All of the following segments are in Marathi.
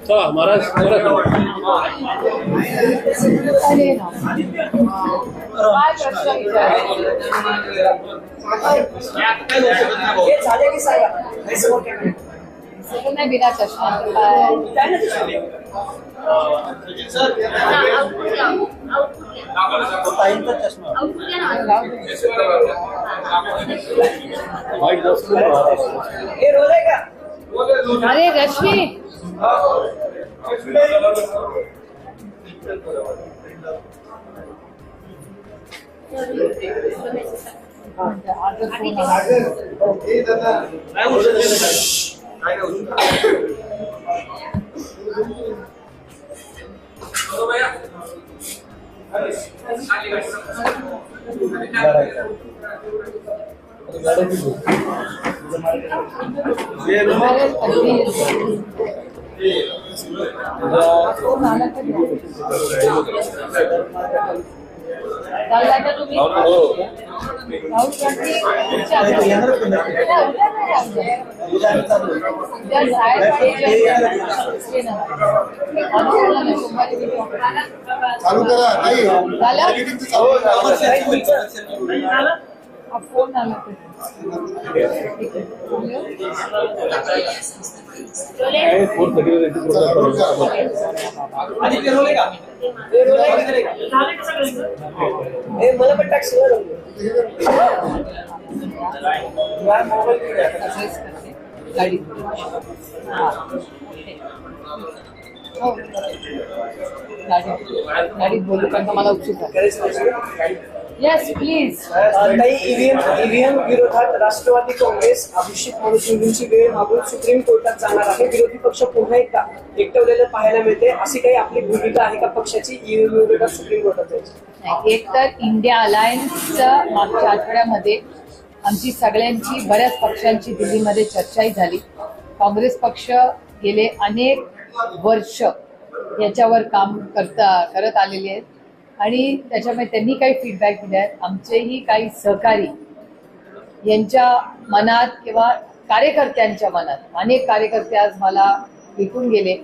चला महाराज नहीं बिना चश्मा अरे रश्मि चालू करा फोन आला मला पण टॅक्सी गाडी गाडीत बोलू कारण का मला उत्सुक आहे. Yes please. ईव्हीएम विरोधात राष्ट्रवादी काँग्रेस अभिषेक मनु सिंघवींची वेळ मागून सुप्रीम कोर्टात जाणार आहे. विरोधी पक्ष पुन्हा एकदा एकटवलेलं पाहायला मिळते. अशी काही आपली भूमिका आहे का पक्षाची ईव्हीएम विरोधात सुप्रीम कोर्टात जायची? नाही, एक तर इंडिया अलायन्सच्या मागच्या आठवड्यामध्ये आमची सगळ्यांची बऱ्याच पक्षांची दिल्लीमध्ये चर्चाही झाली. काँग्रेस पक्ष गेले अनेक वर्ष याच्यावर काम करत आलेले आहेत आणि त्याच्यामुळे त्यांनी काही फीडबॅक दिले आहेत. आमचेही काही सहकारी यांच्या मनात किंवा कार्यकर्त्यांच्या मनात अनेक कार्यकर्ते आज मला भेटून गेले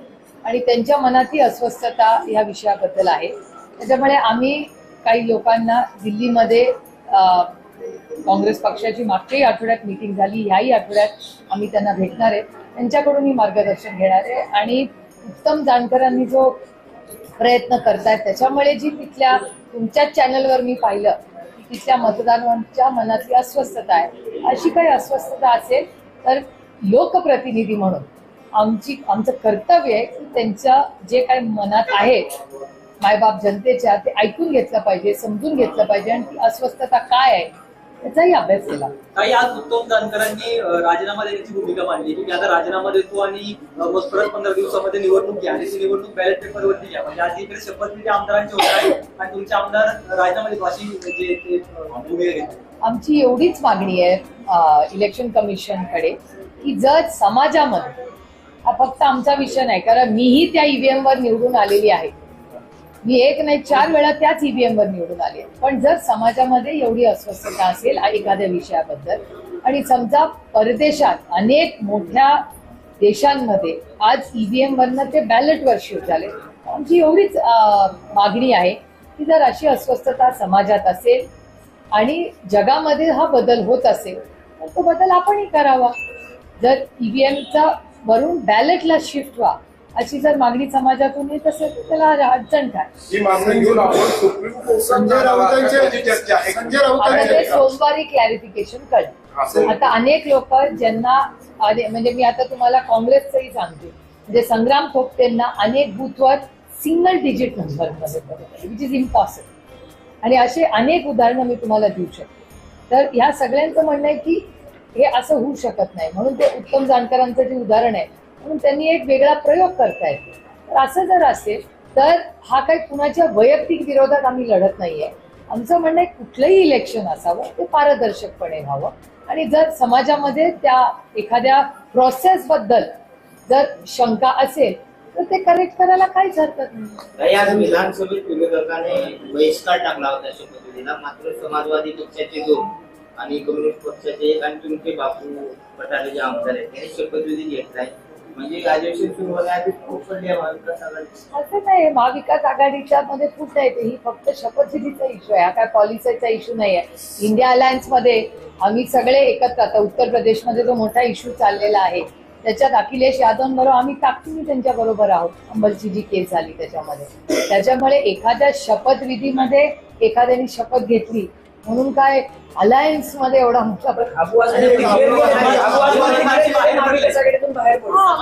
आणि त्यांच्या मनातही अस्वस्थता ह्या विषयाबद्दल आहे. त्याच्यामुळे आम्ही काही लोकांना दिल्लीमध्ये काँग्रेस पक्षाची मागच्याही आठवड्यात मीटिंग झाली, ह्याही आठवड्यात आम्ही त्यांना भेटणार आहे. त्यांच्याकडूनही मार्गदर्शन घेणार आहे आणि उत्तम जानकरांनी जो प्रयत्न करतायत त्याच्यामुळे जी तिथल्या तुमच्याच चॅनलवर मी पाहिलं की तिथल्या मतदारांच्या मनातली अस्वस्थता आहे. अशी काही अस्वस्थता असेल तर लोकप्रतिनिधी म्हणून आमचं कर्तव्य आहे की त्यांच्या जे काही मनात आहे मायबाप जनतेच्या ते ऐकून घेतलं पाहिजे, समजून घेतलं पाहिजे आणि ती अस्वस्थता काय आहे त्याचाही अभ्यास केला. काही आज उत्तम जानकरांनी राजीनामा देण्याची भूमिका मांडली की आता राजीनामा देतो आणि मग परत 15 दिवसामध्ये निवडणूक घ्या आणि ती निवडणूक बॅलेट पेपरवरती घ्या. म्हणजे आज इकडे शपथविधी आमदारांची होत आहे आणि तुमचे आमदार राजीनामा देतो अशी जे भूमिका घेतात. आमची एवढीच मागणी आहे इलेक्शन कमिशनकडे की जर समाजामध्ये हा फक्त आमचा विषय नाही, कारण मीही त्या ईव्हीएम वर निवडून आलेली आहे. मी एक नाही 4 वेळा त्याच ईव्हीएम वर निवडून आले. पण जर समाजामध्ये एवढी अस्वस्थता असेल एखाद्या विषयाबद्दल आणि समजा परदेशात अनेक मोठ्या देशांमध्ये आज ईव्हीएम वरनं ते बॅलेटवर शिफ्ट झाले, आमची एवढीच मागणी आहे की जर अशी अस्वस्थता समाजात असेल आणि जगामध्ये हा बदल होत असेल तर तो बदल आपणही करावा. जर ईव्हीएमचा वरून बॅलेटला शिफ्ट व्हा अशी जर मागणी समाजातून येत असेल तर त्याला अडचण काय? सोमवारी क्लॅरिफिकेशन कळेल. आता अनेक लोक ज्यांना म्हणजे मी आता तुम्हाला काँग्रेसचंही सांगते, म्हणजे संग्राम थोपटेंना अनेक बूथवर सिंगल डिजिट नंबर मध्ये विच इज इम्पॉसिबल आणि असे अनेक उदाहरणं मी तुम्हाला देऊ शकते. तर ह्या सगळ्यांचं म्हणणं आहे की हे असं होऊ शकत नाही, म्हणून ते उत्तम जानकरांचं जे उदाहरण आहे म्हणून त्यांनी एक वेगळा प्रयोग करता येतो. तर असं जर असेल तर हा काही कुणाच्या वैयक्तिक विरोधात आम्ही लढत नाहीये. आमचं म्हणणं आहे कुठलंही इलेक्शन असावं ते पारदर्शकपणे व्हावं आणि जर समाजामध्ये त्या एखाद्या प्रोसेसबद्दल जर शंका असेल तर ते करेक्ट करायला काहीच हरकत नाही. आज विधानसभेत विरोधकाने बहिष्कार टाकला होता दिला, मात्र समाजवादी पक्षाचे 2 आणि कम्युनिस्ट पक्षाचे 1 आणि तुमचे बापू पठारे जे आमदार आहेत त्यांनी शपथविधी घेतलाय. म्हणजे अधिवेशन सुरू होण्याआधी खूप पडली आहे महाविकास आघाडी. असं नाही, महाविकास आघाडीच्या मध्ये फूट नाही, ही फक्त शपथविधीचा इश्यू आहे, हा काय पॉलिसीचा इश्यू नाही आहे. इंडिया अलायन्स मध्ये आम्ही सगळे एकत्र, आता उत्तर प्रदेशमध्ये जो मोठा इश्यू चाललेला आहे त्याच्यात अखिलेश यादवांबरोबर आम्ही ताकदीने त्यांच्या बरोबर आहोत. अंबलची जी केस झाली त्याच्यामुळे एखाद्या शपथविधीमध्ये एखाद्याने शपथ घेतली म्हणून काय अलायन्स मध्ये एवढा मोठा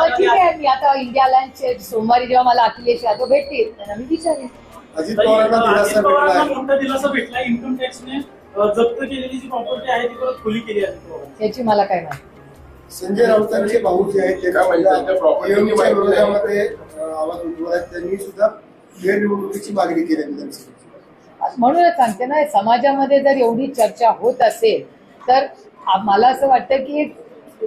ठीक आहे. मी आता इंडिया अलायन्सचे सोमवारी जेव्हा मला अखिलेश यादव भेटतील त्यांना मी विचारेन. अजित पवारांना दिलासा पवारांना भेटला. मोठा दिलासा भेटला. इन्कम टॅक्सने जप्त केलेली जी प्रॉपर्टी आहे ती परत खुली केली आहे. त्याची मला काय माहिती. संजय राऊतांचे भाऊ जे आहेत त्यांच्या विरोधामध्ये आवाज उठवला, त्यांनी सुद्धा फेरनिवडणुकीची मागणी केली विधानसभेची. म्हणूनच सांगते ना, समाजामध्ये जर एवढी चर्चा होत असेल तर मला असं वाटतं की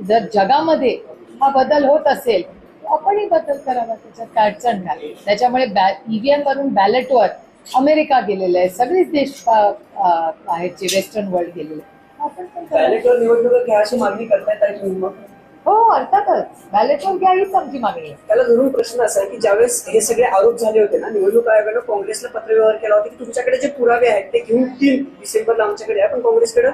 जर जगामध्ये हा बदल होत असेल आपणही बदल करावा, त्याच्यात काय अडचण नाही. त्याच्यामुळे ईव्हीएम वरून बॅलेटवर अमेरिका गेलेलं आहे, सगळेच देश आहेत जे वेस्टर्न वर्ल्ड गेलेले. आपण पण बॅलेटवर निवडणूक घ्या अशी मागणी करताय तुम्ही मग? हो, अर्थातच बॅलेटवर घ्या हीच आमची मागणी आहे. त्याला धरून प्रश्न असा आहे की ज्यावेळेस हे सगळे आरोप झाले होते ना, निवडणूक आयोगानं काँग्रेसला पत्रव्यवहार केला होता की तुमच्याकडे जे पुरावे आहेत ते घेऊन 3 डिसेंबरला आमच्याकडे आहे, पण काँग्रेसकडे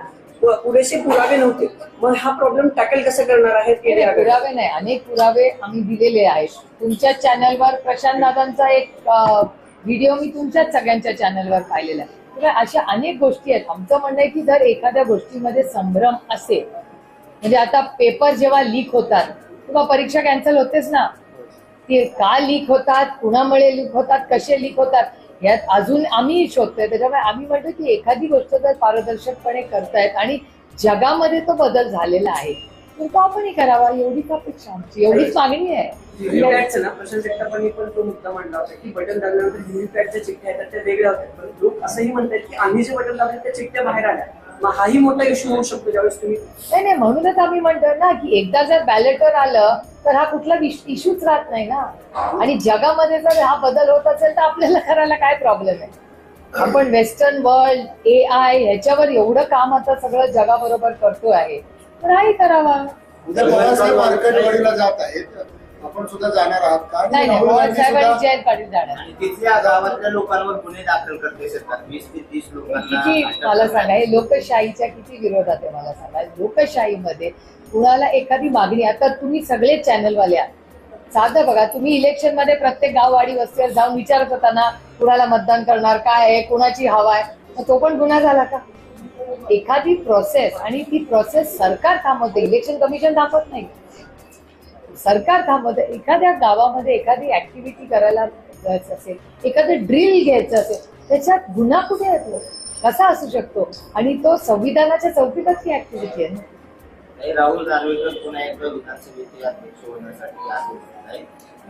पुरेसे पुरावे नव्हते. मग हा प्रॉब्लेम टॅकल कसं करणार आहेत? पुरावे नाही, अनेक पुरावे आम्ही दिलेले आहेत. तुमच्या चॅनलवर प्रशांत दादांचा एक व्हिडिओ मी तुमच्याच सगळ्यांच्या चॅनलवर पाहिलेला आहे. अशा अनेक गोष्टी आहेत. आमचं म्हणणं आहे की जर एखाद्या गोष्टीमध्ये संभ्रम असेल, म्हणजे आता पेपर जेव्हा लीक होतात तेव्हा परीक्षा कॅन्सल होतेच ना. ते का लीक होतात, कुणामुळे लीक होतात, कसे लीक होतात, यात अजून आम्ही शोधतोय. त्याच्यामुळे आम्ही म्हणतो की एखादी गोष्ट जर पारदर्शकपणे करतायत आणि जगामध्ये तो बदल झालेला आहे तर तो आपणही करावा, एवढीच अपेक्षा आमची, एवढीच मागणी आहे. ना प्रशांत जगतापांनी पण तो मुद्दा मांडला होता की बटन दाबल्यानंतर व्हीव्हीपॅटच्या चिठ्ठ्या आहेत त्या वेगळ्या होत्या, पण लोक असंही म्हणतात की आम्ही जे बटन दाबले त्या चिठ्ठ्या बाहेर आल्या. मग हाही मोठा इश्यू होऊ शकतो ज्यावेळेस तुम्ही नाही, म्हणूनच आम्ही म्हणतो ना की एकदा जर बॅलेटवर आलं तर हा कुठला इश्यूच राहत नाही ना. आणि जगामध्ये जर हा बदल होत असेल तर आपल्याला करायला काय प्रॉब्लेम आहे. आपण वेस्टर्न वर्ल्ड, AI ह्याच्यावर एवढं काम आता सगळं जगाबरोबर करतो आहे, तर हाही करावा. उद्या बाळासाहेब आरकटवाडीला जात आहेत, आपण सुद्धा जाणार आहात का? नाही, बाळासाहेब आणि जयंत पाटील जाणार. आणि तिथल्या गावातल्या लोकांवर गुन्हे दाखल करते सरकार. 20 ते 30 लोकांना किती मला सांगा, हे लोकशाहीच्या किती विरोधात आहे मला सांगा. लोकशाहीमध्ये कुणाला एखादी मागणी, आता तुम्ही सगळे चॅनलवाले आहात, साधं बघा, तुम्ही इलेक्शन मध्ये प्रत्येक गाववाडी वस्तीवर जाऊन विचारत होता ना कुणाला मतदान करणार, काय आहे, कुणाची हवा आहे, मग तो पण गुन्हा झाला का? एखादी प्रोसेस, आणि ती प्रोसेस सरकार थांबवते, इलेक्शन कमिशन थांबवत नाही, सरकार थांबवते. एखाद्या गावामध्ये एखादी ऍक्टिव्हिटी करायला जायचं असेल, एखादं ड्रिल घ्यायचं असेल, त्याच्यात गुन्हा कुठे येतो, कसा असू शकतो? आणि तो संविधानाच्या चौकीतच ती ऍक्टिव्हिटी आहे ना. राहुल नार्वेकर पुन्हा एकदा विधानसभेचे अध्यक्ष होण्यासाठी आहे.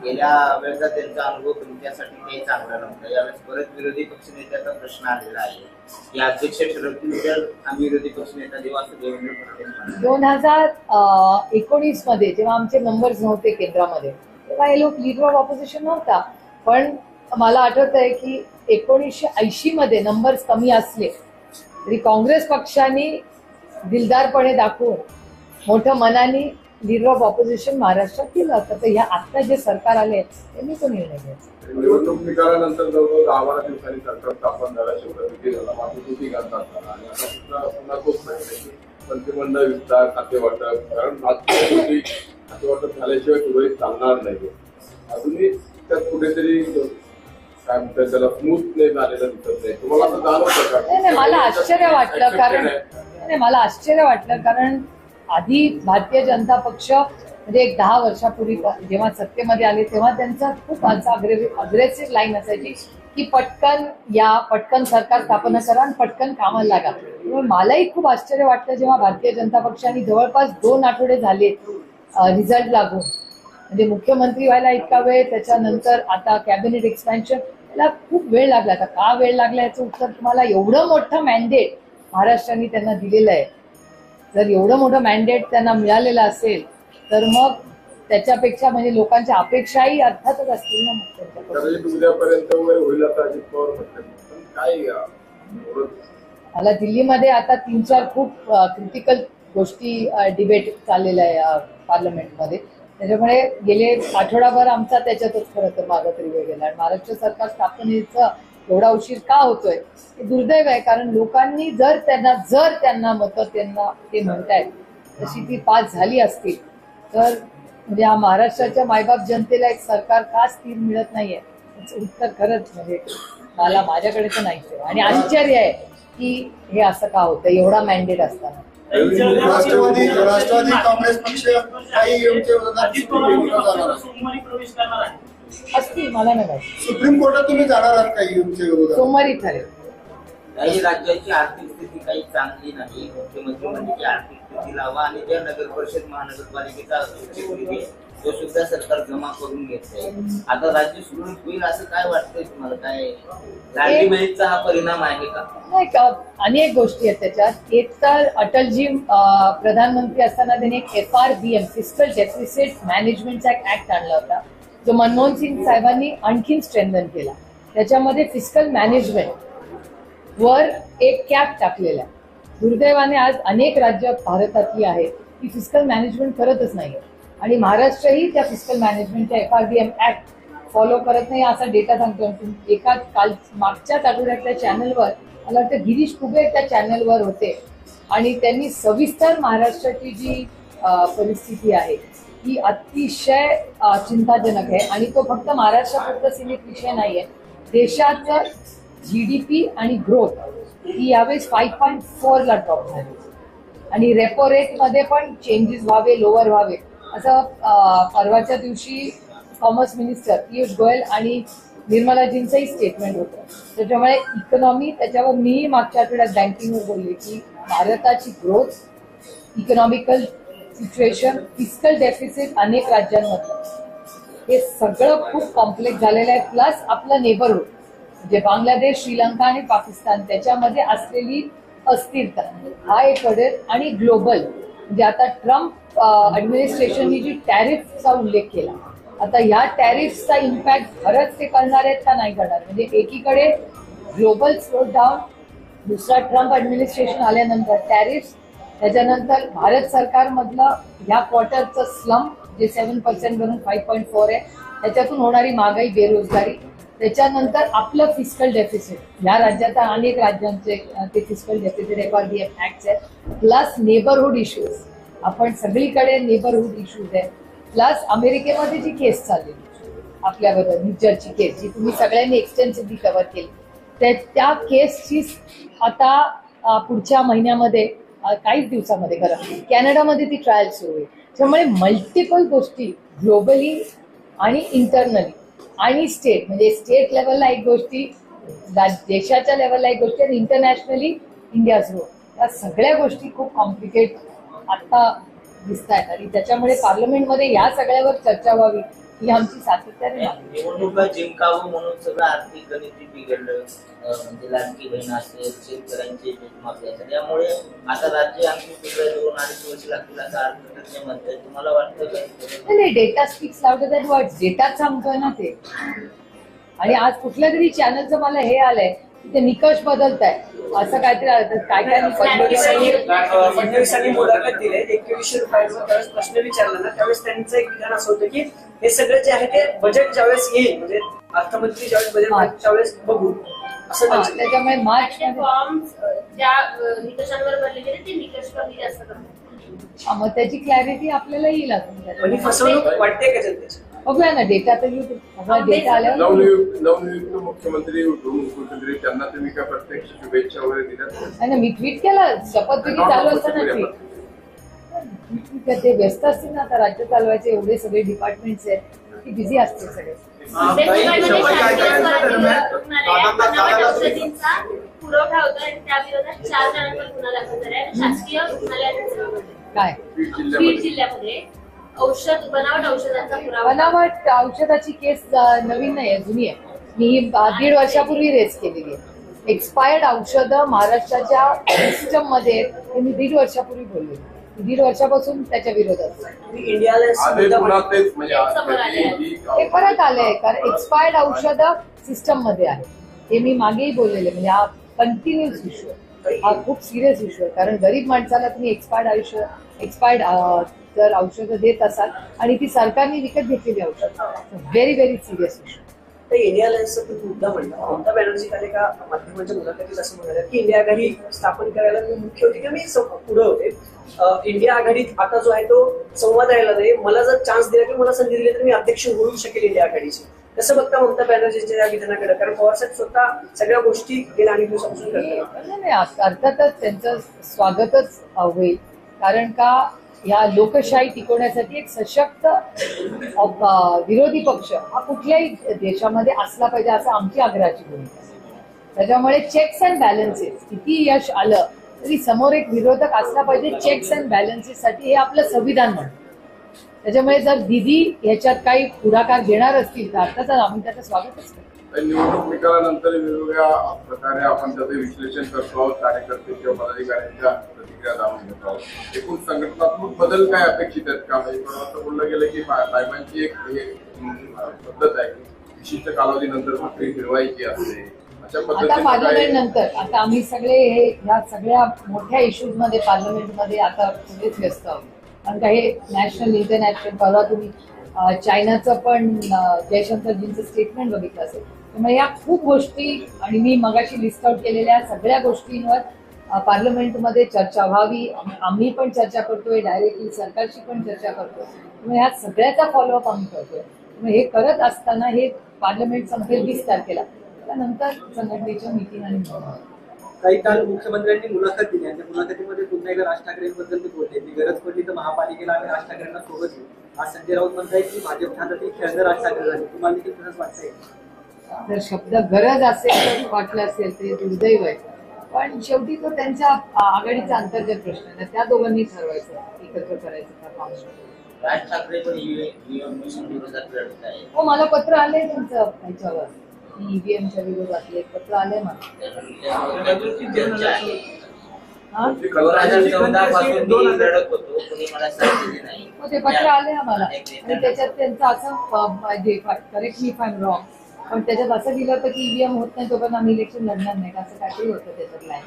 गेल्या वेळेचा त्यांचा अनुभव तुमच्यासाठी काही चांगला नव्हता. यावेळेस परत विरोधी पक्षनेत्याचा प्रश्न आलेला आहे की अध्यक्ष ठरवतील तर आम्ही विरोधी पक्षनेता देऊ असं देवेंद्र फडणवीस 2019 मध्ये जेव्हा आमचे नंबर्स नव्हते केंद्रामध्ये तेव्हा हे लोक लीडर ऑफ ऑपोजिशन नव्हता. पण मला आठवत आहे की 1980 मध्ये नंबर्स कमी असले तरी काँग्रेस पक्षाने दिलदारपणे दाखवून मोठ्या मनाने लीडर ऑफ ऑपोजिशन महाराष्ट्रात केलं होतं. तर ह्या आता जे सरकार आले त्यांनी तो निर्णय घ्यायचा. निवडणूक निकालानंतर जवळजवळ 10-12 दिवसांनी सरकार स्थापन झाला, शपथविधी झाला, मातृत्व घालतात झाला आणि आता पुन्हा तोच नाही मंत्रिमंडळ विस्तार, खाते वाटप, कारण राजकीय खाते वाटप झाल्याशिवाय सुरळीत चालणार नाही. अजूनही त्यात कुठेतरी काय म्हणतात त्याला स्मूथ नाही झालेलं दिसत नाही. तुम्हाला असं जाणवतं का? नाही, मला आश्चर्य वाटलं, कारण मला आश्चर्य वाटलं कारण आधी भारतीय जनता पक्ष म्हणजे एक 10 वर्षापूर्वी जेव्हा सत्तेमध्ये आले तेव्हा त्यांचा खूप अग्रेसिव्ह लाईन असायची की पटकन सरकार स्थापना करा आणि पटकन कामाला लागा. त्यामुळे मलाही खूप आश्चर्य वाटलं जेव्हा भारतीय जनता पक्षाने जवळपास 2 आठवडे झाले रिझल्ट लागून, म्हणजे मुख्यमंत्री व्हायला इतका वेळ, त्याच्यानंतर आता कॅबिनेट एक्सपॅन्शन, याला खूप वेळ लागला. आता का वेळ लागला याचं उत्तर तुम्हाला, एवढं मोठं मॅन्डेट महाराष्ट्राने त्यांना दिलेलं आहे. जर एवढं मोठं मॅन्डेट त्यांना मिळालेलं असेल तर मग त्याच्यापेक्षा म्हणजे लोकांच्या अपेक्षाही अर्थातच असतील ना. मग उद्यापर्यंत वगैरे होईल आता अजित पवार म्हटलं, पण काय मला दिल्लीमध्ये आता 3-4 खूप क्रिटिकल गोष्टी डिबेट चाललेल्या आहे पार्लमेंटमध्ये. त्याच्यामुळे गेले आठवडाभर आमचा त्याच्यातच खरं तर माझा तरी वेळ गेला. आणि महाराष्ट्र सरकार स्थापनेचा एवढा उशीर का होतोय हे दुर्दैव आहे. कारण लोकांनी जर त्यांना मतं त्यांना ते म्हणतायत तशी ती पास झाली असतील तर म्हणजे हा महाराष्ट्राच्या मायबाप जनतेला एक सरकार का स्थिर मिळत नाहीये याचं उत्तर खरंच म्हणजे मला माझ्याकडे तर नाहीच आहे. आणि आश्चर्य आहे की हे असं का होतं एवढा मॅन्डेट असताना. राष्ट्रवादी काँग्रेस पक्ष काही EVM च्या विरोधात अजित सुप्रीम पवार कोर्टात जाणार आहे. सोमवारी प्रवेश करणार आहे. असतील मला नाही माहिती. सुप्रीम कोर्टात तुम्ही जाणार आहात का EVM च्या विरोधात? सोमवारी ठरेल. काही राज्याची आर्थिक स्थिती काही चांगली नाही. मुख्यमंत्री म्हणजे आर्थिक स्थिती लावा आणि ज्या नगर परिषद महानगरपालिकेचा अध्यक्ष निधी तो सुद्धा सरकार जमा करून घेतोय. आता राज्य सुरळीत होईल असं काय वाटतंय तुम्हाला? काय लाडकी बहीणचा हा परिणाम आहे का? नाही का अनेक गोष्टी आहेत त्याच्यात. एक तर अटलजी प्रधानमंत्री असताना त्यांनी एक FRBM फिस्कल डेफिसिट मॅनेजमेंटचा एक ऍक्ट आणला होता जो मनमोहन सिंग साहेबांनी आणखीन स्ट्रेंथन केला. त्याच्यामध्ये फिस्कल मॅनेजमेंट वर एक कॅप टाकलेला आहे. दुर्दैवाने आज अनेक राज्य भारतातली आहेत की फिस्कल मॅनेजमेंट करतच नाहीये आणि महाराष्ट्रही त्या फिस्कल मॅनेजमेंटच्या FRBM ऍक्ट फॉलो करत नाही असा डेटा सांगतो. एका मागच्याच आठवड्यातल्या चॅनलवर मला वाटतं गिरीश कुबेर त्या चॅनलवर होते आणि त्यांनी सविस्तर महाराष्ट्राची जी परिस्थिती आहे ही अतिशय चिंताजनक आहे. आणि तो फक्त महाराष्ट्रापुरता सीमित विषय नाहीये. देशाचं GDP आणि ग्रोथ ही यावेळेस 5.4ला ड्रॉप झाली आणि रेपो रेटमध्ये पण चेंजेस व्हावे लोअर व्हावे असं परवाच्या दिवशी कॉमर्स मिनिस्टर पियुष गोयल आणि निर्मलाजींचंही स्टेटमेंट होतं. त्याच्यामुळे इकॉनॉमी त्याच्यावर मी मागच्या आठवड्यात बँकिंगवर बोलले की भारताची growth economical situation fiscal deficit अनेक राज्यांमधलं हे सगळं खूप कॉम्प्लेक्स झालेलं आहे. प्लस आपलं नेबरहुड म्हणजे बांगलादेश श्रीलंका आणि पाकिस्तान त्याच्यामध्ये असलेली अस्थिरता हा एक घडेल. आणि ग्लोबल म्हणजे आता ट्रम्प ऍडमिनिस्ट्रेशननी जी टॅरिफचा उल्लेख केला आता ह्या टॅरिफचा इम्पॅक्ट खरंच ते करणार आहेत का नाही करणार. म्हणजे एकीकडे ग्लोबल स्लो डाऊन दुसरा ट्रम्प ऍडमिनिस्ट्रेशन आल्यानंतर टॅरिफ त्याच्यानंतर भारत सरकारमधलं ह्या क्वार्टरचं स्लम जे 7% वरून 5.4 आहे त्याच्यातून होणारी महागाई बेरोजगारी त्याच्यानंतर आपलं फिस्कल डेफिसिट ह्या राज्याचा अनेक राज्यांचे ते फिस्कल डेफिसिट FRBM ऍक्ट आहे प्लस नेबरहुड इश्यूज आपण सगळीकडे नेबरहुड इश्यूज आहे. प्लस अमेरिकेमध्ये जी केस चाललेली आपल्याबद्दल न्यूजर्सी केस जी तुम्ही सगळ्यांनी एक्सटेन्सिव्हली कव्हर केली त्या केसची आता पुढच्या महिन्यामध्ये काहीच दिवसामध्ये खरं कॅनडामध्ये ती ट्रायल सुरू आहे. त्यामुळे मल्टिपल गोष्टी ग्लोबली आणि इंटरनली आणि स्टेट म्हणजे स्टेट लेवलला एक गोष्टी देशाच्या लेवलला एक गोष्टी आणि इंटरनॅशनली इंडिया सुरू या सगळ्या गोष्टी खूप कॉम्प्लिकेट आता दिसत आहेत आणि त्याच्यामुळे पार्लमेंटमध्ये या सगळ्यावर चर्चा व्हावी ही आमची सातत्याने मागणी. निवडणुका जिंकावं म्हणून सगळं आर्थिक गणित बिघडलं. म्हणजे लाडकी बहीण असेल शेतकऱ्यांचे माफी असेल यामुळे आता राज्य आणखी सगळं 2-2.5 वर्ष लागतील असं अर्थतज्ञ म्हणतात. तुम्हाला वाटतं का? नाही data speaks louder than words. डेटाच सांगतोय ना ते. आणि आज कुठल्या तरी चॅनलचं मला हे आलंय की ते निकष बदलत आहे असं काहीतरी आलं. काय फडणवीसांनी मुलाखत दिली 2100 रुपयांवर त्यावेळेस प्रश्न विचारला ना त्यावेळेस त्यांचं एक विधान असं होतं की हे सगळं जे आहे ते बजेट ज्यावेळेस येईल म्हणजे अर्थमंत्री ज्यावेळेस बजेट त्यावेळेस बघू असं त्याच्यामुळे मार्च फॉर्म ज्या निकषांवर भरले गेले ते निकष कमी जास्त करतात. मग त्याची क्लॅरिटी आपल्याला येईल म्हणजे फसवणूक वाटते का जनतेची? बघूया ना डेटा तर डेटा आल्यावर नवनियुक्त मुख्यमंत्री उपमुख्यमंत्री त्यांना तुम्ही काय प्रत्यक्ष शुभेच्छा वगैरे दिल्या? नाही ना मी ट्विट केला शपथविधी चालू असताना ट्विट ते व्यस्त असतील ना आता राज्य चालवायचे एवढे सगळे डिपार्टमेंट्स आहेत की बिझी असतील सगळे. पुरवठा होता आणि त्या विरोधात 4 जणांवर गुन्हा दाखल झाला आहे. शासकीय रुग्णालयात काय बीड जिल्ह्यामध्ये बनावट औषधांचा पुरावा. बनावट औषधाची केस नवीन नाही आहे जुनी आहे. मी 1.5 वर्षापूर्वी रेस केलेली आहे. एक्सपायर्ड औषधं महाराष्ट्राच्या सिस्टम मध्ये मी 1.5 वर्षापूर्वी बोलले. 1.5 वर्षापासून त्याच्या विरोधात हे परत आलंय कारण एक्सपायर्ड औषधं सिस्टम मध्ये आहे हे मी मागेही बोललेले म्हणजे हा कंटिन्युअस इश्यू आहे. हा खूप सिरियस इश्यू आहे. कारण गरीब माणसाला तुम्ही एक्सपायर्ड जर औषधं देत असाल आणि ती सरकारने विकत घेतलेली औषधं, व्हेरी व्हेरी सिरियस इश्यू. तर इंडिया अलायन्सचा तुम्ही मुद्दा म्हणला, ममता बॅनर्जी काल एका माध्यमांच्या मुलाखतीत असं म्हणाल्या की इंडिया आघाडी स्थापन करायला मी मुख्य होती किंवा मी पुढे होते. इंडिया आघाडीत आता जो आहे तो संवाद यायला नाही, मला जर चान्स दिला किंवा मला संधी दिली तर मी अध्यक्ष होऊ शकेल इंडिया आघाडीची. कसं बघता ममता बॅनर्जीच्या या विधानाकडे? कारण पवारसाहेब स्वतः सगळ्या गोष्टी गेल्या अनेक दिवसापासून करतात. नाही, अर्थातच त्यांचं स्वागतच होईल. कारण का या लोकशाही टिकवण्यासाठी एक सशक्त विरोधी पक्ष हा कुठल्याही देशामध्ये असला पाहिजे असं आमची आग्रहाची भूमिका आहे. त्याच्यामुळे चेक्स अँड बॅलन्सेस किती यश आलं तरी समोर एक विरोधक असला पाहिजे चेक्स अँड बॅलन्सेस साठी, हे आपलं संविधान म्हणतं. त्याच्यामुळे जर दिदी ह्याच्यात काही पुढाकार घेणार असतील तर अर्थातच आम्ही त्याचं स्वागतच करतो. निवडणूक निकालानंतर वेगवेगळ्या प्रकारे आपण त्याचे विश्लेषण करतो आहोत, कार्यकर्ते किंवा पदाधिकाऱ्यांच्या प्रतिक्रिया जाणून घेतो आहोत. एकूण संघटनात्मक बदल काय अपेक्षित आहेत का? म्हणजे असं बोललं गेलं की साहेबांची एक पद्धत आहे की विशिष्ट कालावधीनंतर भाकरी फिरवायची असते. अशा आता पद्धतीने पार्लमेंट नंतर आता आम्ही सगळे ह्या सगळ्या मोठ्या इश्यूज मध्ये पार्लमेंटमध्ये आता सगळेच व्यस्त आहोत. कारण का हे नॅशनल इंटरनॅशनल, परवा तुम्ही चायनाचं पण जयशंकरजींचं स्टेटमेंट बघितलं असेल. त्यामुळे या खूप गोष्टी आणि मी मगाशी लिस्ट आउट केलेल्या सगळ्या गोष्टींवर पार्लमेंटमध्ये चर्चा व्हावी. आम्ही पण चर्चा करतोय, डायरेक्टली सरकारशी पण चर्चा करतोय. त्यामुळे ह्या सगळ्याचा फॉलोअप आम्ही करतोय. त्यामुळे हे करत असताना हे पार्लमेंट संपेल 20 तारखेला, त्यानंतर संघटनेच्या मीटिंग आणि काही काल मुख्यमंत्र्यांनी मुलाखत दिली आणि त्या मुलाखतीमध्ये पुन्हा एकदा राज ठाकरेंबद्दल ते बोलले की गरज पडली तर महापालिकेला आम्ही राज ठाकरेंना सोबत घेऊ. आज संजय राऊत म्हणताय की भाजप हातातील खेळणं राज ठाकरे झाले. तुम्हाला देखील तसंच वाटतंय? जर शब्द गरज असेल तर वाटलं असेल ते दुर्दैव आहे. पण शेवटी तो त्यांच्या आघाडीचा अंतर्गत प्रश्न आहे. त्या दोघांनी ठरवायचं एकत्र करायचं का काम. राज ठाकरे पण ईव्हीएम मशीन विरोधात लढत आहे. हो, मला पत्र आलंय त्यांचं ह्याच्यावर, ईव्हीएमच्या विरोधातले पत्र आलंय मला. हा? 2014 पासून मी लढत होतो, कोणी मला साथ दिली नाही. हो, ते पत्र आले आम्हाला आणि त्याच्यात त्यांचं असं करेक्ट मी फाय रॉंग, पण त्याच्यात असं दिलं होतं की ईव्हीएम होत नाही तोपर्यंत आम्ही इलेक्शन लढणार नाही, असं काहीतरी होतं त्याच्यात लाईन.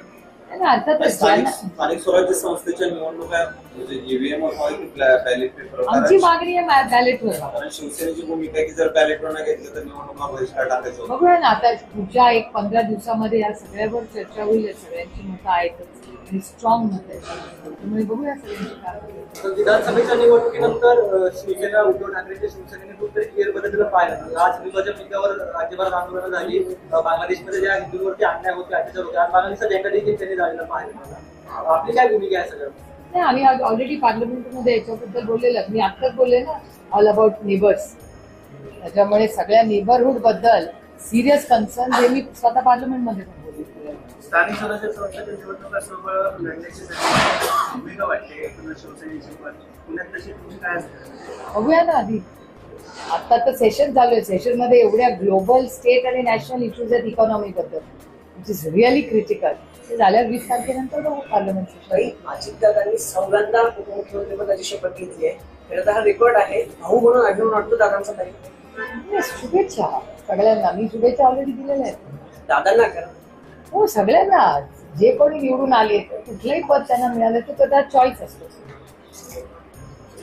अर्थातच स्थानिक स्वराज्य संस्थेच्या निवडणुका ईव्हीएम बॅलेट पेपर, आमची मागणी आहे बॅलेटवर. कारण शिवसेनेची भूमिका की जर बॅलेटवर न घेतलं तर निवडणुका बहिष्कार टाकायचं. बघूया ना आता पुढच्या 1-15 दिवसामध्ये या सगळ्यावर चर्चा होईल. सगळ्यांची मतं आहेतच आणि स्ट्रॉंग मत आहे. त्यामुळे बघूया सगळ्यांची काय. विधानसभेच्या निवडणुकीनंतर शिवसेना उद्धव ठाकरेंच्या शिवसेनेने कुठेतरी फेरबदल पाहिला. आज विभाजन मुद्द्यावर राज्यभरात आंदोलनं झाली. बांगलादेशमध्ये ज्या हिंदूंवरती अन्याय होते, अत्याचार होते, आज बांगलादेशचा झेंडा देखील त्यांनी जाळलेला पाहिला. आपली काय भूमिका आहे सगळं? नाही, आम्ही ऑलरेडी पार्लमेंटमध्ये याच्याबद्दल बोललेलं. मी आत्ताच बोलले ना ऑल अबाउट नेबर्स. त्याच्यामुळे सगळ्या नेबरहुड बद्दल सिरियस कन्सर्न हे मी स्वतः पार्लमेंटमध्ये पण बोलले. स्थानिक स्वराज्य संस्थेच्या निवडणुकांसोबत लढण्याची भूमिका वाटते शिवसेनेची, पुण्यात तशी भूमिका आहे? बघूया ना आधी. आता तर सेशन चालू आहे. सेशनमध्ये एवढ्या ग्लोबल स्टेट आणि नॅशनल इश्यूज आहेत इकॉनॉमीबद्दल, विच इज रिअली क्रिटिकल. ते झाल्यावर 20 तारखेनंतर बघू पार्लमेंट सेशन. अजितदादांनी 9व्यांदा उपमुख्यमंत्रीपदाची शपथ घेतली आहे. तर हा रेकॉर्ड आहे. भाऊ म्हणून आढळून वाटतो दादांचा तरी. शुभेच्छा सगळ्यांना. मी शुभेच्छा ऑलरेडी दिलेल्या आहेत दादांना करा. हो, सगळ्यांना. जे कोणी निवडून आले कुठलंही पद त्यांना मिळालं तर त्याचा चॉईस असतो.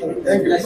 इंग्लिश